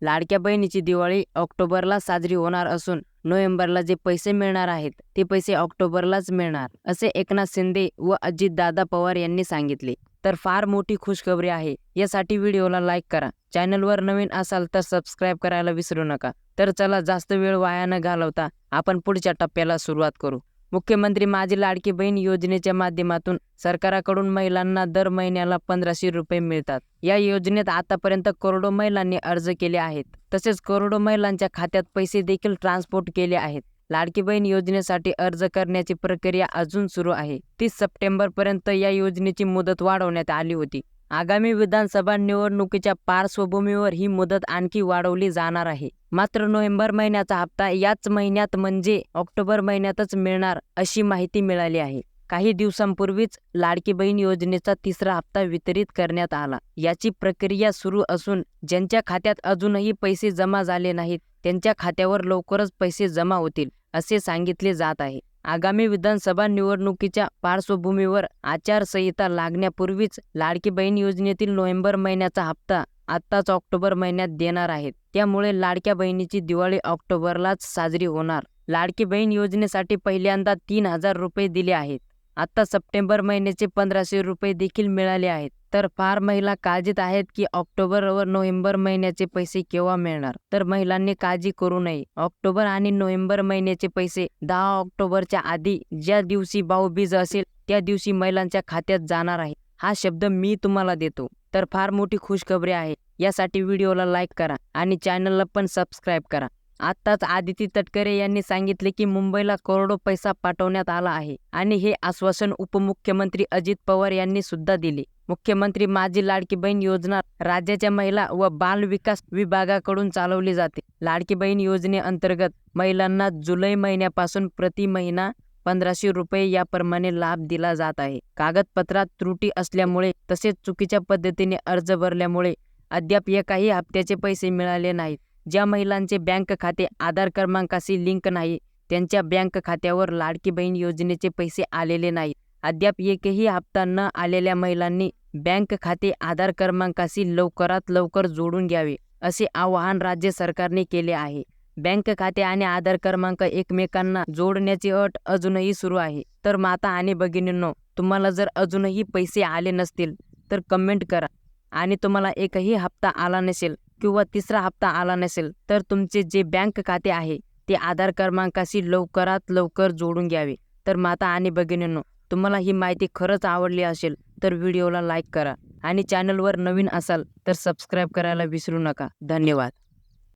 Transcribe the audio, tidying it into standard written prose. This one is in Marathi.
लाडक्या बहिणीची दिवाळी ऑक्टोबरला साजरी होणार असून नोव्हेंबरला जे पैसे मिळणार आहेत ते पैसे ऑक्टोबरलाच मिळणार, असे एकनाथ शिंदे व अजितदादा पवार यांनी सांगितले. तर फार मोठी खुशखबरी आहे. यासाठी व्हिडिओला लाईक करा. चॅनलवर नवीन असाल तर सबस्क्राईब करायला विसरू नका. तर चला जास्त वेळ वाया न घालवता आपण पुढच्या टप्प्याला सुरुवात करू. मुख्यमंत्री माझी लाडकी बहीण योजनेच्या माध्यमातून सरकाराकडून महिलांना दर महिन्याला 1500 रुपये मिळतात. या योजनेत आतापर्यंत करोडो महिलांनी अर्ज केले आहेत. तसेच करोडो महिलांच्या खात्यात पैसे देखील ट्रान्सपोर्ट केले आहेत. लाडकी बहीण योजनेसाठी अर्ज करण्याची प्रक्रिया अजून सुरू आहे. 30 सप्टेंबरपर्यंत या योजनेची मुदत वाढवण्यात आली होती. आगामी विधानसभा निवडणुकीच्या पार्श्वभूमीवर ही मुदत आणखी वाढवली जाणार आहे. मात्र नोव्हेंबर महिन्याचा हप्ता याच महिन्यात म्हणजे ऑक्टोबर महिन्यातच मिळणार अशी माहिती मिळाली आहे. काही दिवसांपूर्वीच लाडकी बहीण योजनेचा तिसरा हप्ता वितरित करण्यात आला. याची प्रक्रिया सुरू असून ज्यांच्या खात्यात अजूनही पैसे जमा झाले नाहीत त्यांच्या खात्यावर लवकरच पैसे जमा होतील असे सांगितले जात आहे. आगामी विधानसभा निवडणुकीच्या पार्श्वभूमीवर आचारसंहिता लागण्यापूर्वीच लाडकी बहीण योजनेतील नोव्हेंबर महिन्याचा हप्ता आत्ताच ऑक्टोबर महिन्यात देणार आहेत. त्यामुळे लाडक्या बहिणीची दिवाळी ऑक्टोबरलाच साजरी होणार. लाडकी बहीण योजनेसाठी पहिल्यांदा 3000 रुपये दिले आहेत. आता सप्टेंबर महिन्याचे 1500 रुपये देखील मिळाले आहेत. तर फार महिला काळजीत आहेत की ऑक्टोबर व नोव्हेंबर महिन्याचे पैसे केव्हा मिळणार. तर महिलांनी काळजी करू नये. ऑक्टोबर आणि नोव्हेंबर महिन्याचे पैसे 10 ऑक्टोबरच्या आधी ज्या दिवशी भाऊबीज असेल त्या दिवशी महिलांच्या खात्यात जाणार आहे. हा शब्द मी तुम्हाला देतो. तर फार मोठी खुशखबरी आहे. यासाठी व्हिडिओला लाईक करा आणि चॅनलला पण सबस्क्राईब करा. आत्ताच आदिती तटकरे यांनी सांगितले की मुंबईला करोडो पैसा पाठवण्यात आला आहे आणि हे आश्वासन उपमुख्यमंत्री अजित पवार यांनी सुद्धा दिले. मुख्यमंत्री माझी लाडकी बहीण योजना राज्याच्या महिला व बाल विकास विभागाकडून चालवली जाते. लाडकी बहीण योजनेअंतर्गत महिलांना जुलै महिन्यापासून प्रति महिना 1500 रुपये याप्रमाणे लाभ दिला जात आहे. कागदपत्रात त्रुटी असल्यामुळे तसेच चुकीच्या पद्धतीने अर्ज भरल्यामुळे अद्याप एकाही हप्त्याचे पैसे मिळाले नाहीत. ज्या महिलांचे बँक खाते आधार क्रमांकाशी लिंक नाही त्यांच्या बँक खात्यावर लाडकी बहीण योजनेचे पैसे आलेले नाहीत. अद्याप एकही हप्ता न आलेल्या महिलांनी बँक खाते आधार क्रमांकाशी लवकरात लवकर जोडून घ्यावे असे आवाहन राज्य सरकारने केले आहे. बँक खाते आणि आधार क्रमांक एकमेकांना जोडण्याची अट अजूनही सुरू आहे. तर माता आणि भगिनींनो, तुम्हाला जर अजूनही पैसे आले नसतील तर कमेंट करा आणि तुम्हाला एकही हप्ता आला नसेल किंवा तिसरा हप्ता आला नसेल तर तुमचे जे बँक खाते आहे ते आधार क्रमांकाशी लवकरात लवकर जोडून घ्यावे. तर माता आणि भगिनींनो, तुम्हाला ही माहिती खरंच आवडली असेल तर व्हिडिओला लाईक करा आणि चॅनलवर नवीन असाल तर सबस्क्राईब करायला विसरू नका. धन्यवाद.